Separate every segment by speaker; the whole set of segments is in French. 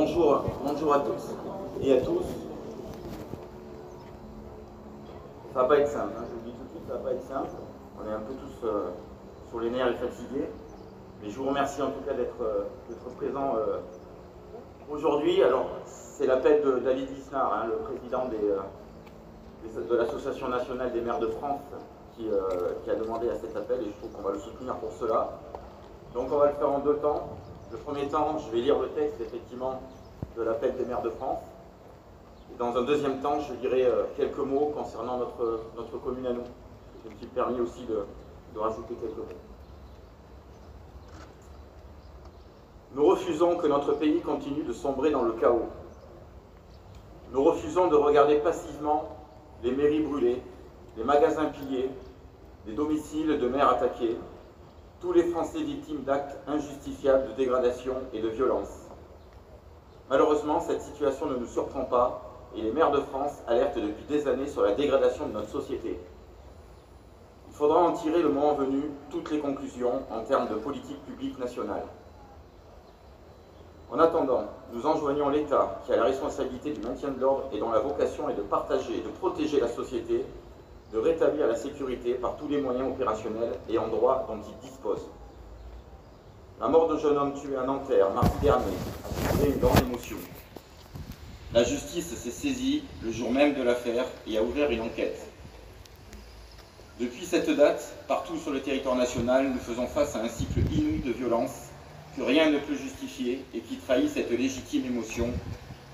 Speaker 1: Bonjour à toutes et à tous. Ça va pas être simple, hein, je vous le dis tout de suite, ça va pas être simple. On est un peu tous sur les nerfs et fatigués. Mais je vous remercie en tout cas d'être présent aujourd'hui. Alors, c'est l'appel de David Lisnard, hein, le président de l'Association nationale des maires de France, qui a demandé à cet appel, et je trouve qu'on va le soutenir pour cela. Donc on va le faire en deux temps. Le premier temps, je vais lire le texte effectivement de l'appel des maires de France. Et dans un deuxième temps, je dirai quelques mots concernant notre commune à nous. Je me suis permis aussi de rajouter quelques mots. Nous refusons que notre pays continue de sombrer dans le chaos. Nous refusons de regarder passivement les mairies brûlées, les magasins pillés, les domiciles de maires attaqués, tous les Français victimes d'actes injustifiables de dégradation et de violence. Malheureusement, cette situation ne nous surprend pas et les maires de France alertent depuis des années sur la dégradation de notre société. Il faudra en tirer le moment venu toutes les conclusions en termes de politique publique nationale. En attendant, nous enjoignons l'État, qui a la responsabilité du maintien de l'ordre et dont la vocation est de partager et de protéger la société, de rétablir la sécurité par tous les moyens opérationnels et en droit dont il dispose. La mort d'un jeune homme tué à Nanterre mardi dernier a suscité une grande émotion. La justice s'est saisie le jour même de l'affaire et a ouvert une enquête. Depuis cette date, partout sur le territoire national, nous faisons face à un cycle inouï de violence que rien ne peut justifier et qui trahit cette légitime émotion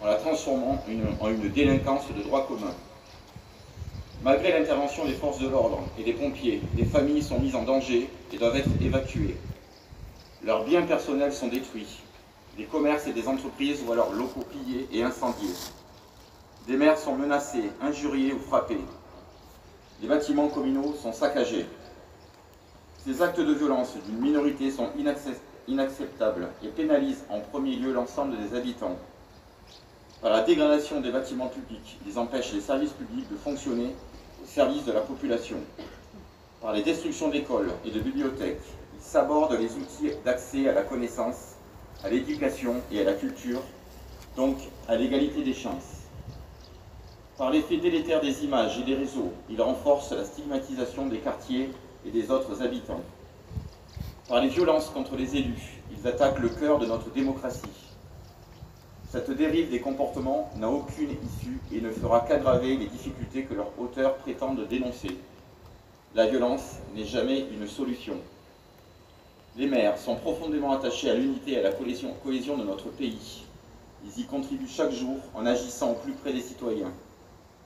Speaker 1: en la transformant en une délinquance de droit commun. Malgré l'intervention des forces de l'ordre et des pompiers, des familles sont mises en danger et doivent être évacuées. Leurs biens personnels sont détruits. Des commerces et des entreprises voient leurs locaux pillés et incendiés. Des maires sont menacés, injuriés ou frappés. Les bâtiments communaux sont saccagés. Ces actes de violence d'une minorité sont inacceptables et pénalisent en premier lieu l'ensemble des habitants. Par la dégradation des bâtiments publics, ils empêchent les services publics de fonctionner au service de la population. Par les destructions d'écoles et de bibliothèques, ils sabordent les outils d'accès à la connaissance, à l'éducation et à la culture, donc à l'égalité des chances. Par l'effet délétère des images et des réseaux, ils renforcent la stigmatisation des quartiers et des autres habitants. Par les violences contre les élus, ils attaquent le cœur de notre démocratie. Cette dérive des comportements n'a aucune issue et ne fera qu'aggraver les difficultés que leurs auteurs prétendent dénoncer. La violence n'est jamais une solution. Les maires sont profondément attachés à l'unité et à la cohésion de notre pays. Ils y contribuent chaque jour en agissant au plus près des citoyens.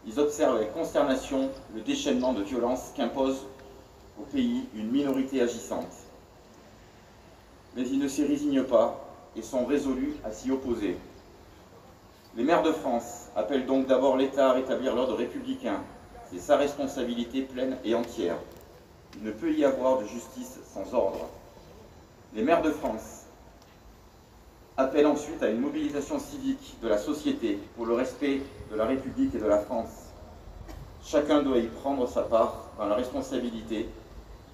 Speaker 1: Ils observent avec consternation le déchaînement de violence qu'impose au pays une minorité agissante. Mais ils ne s'y résignent pas et sont résolus à s'y opposer. Les maires de France appellent donc d'abord l'État à rétablir l'ordre républicain. C'est sa responsabilité pleine et entière. Il ne peut y avoir de justice sans ordre. Les maires de France appellent ensuite à une mobilisation civique de la société pour le respect de la République et de la France. Chacun doit y prendre sa part dans la responsabilité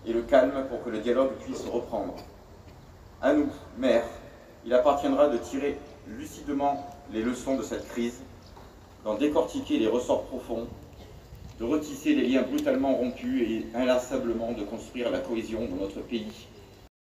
Speaker 1: et le calme pour que le dialogue puisse reprendre. À nous, maires, il appartiendra de tirer lucidement les leçons de cette crise, d'en décortiquer les ressorts profonds, de retisser les liens brutalement rompus et inlassablement de construire la cohésion de notre pays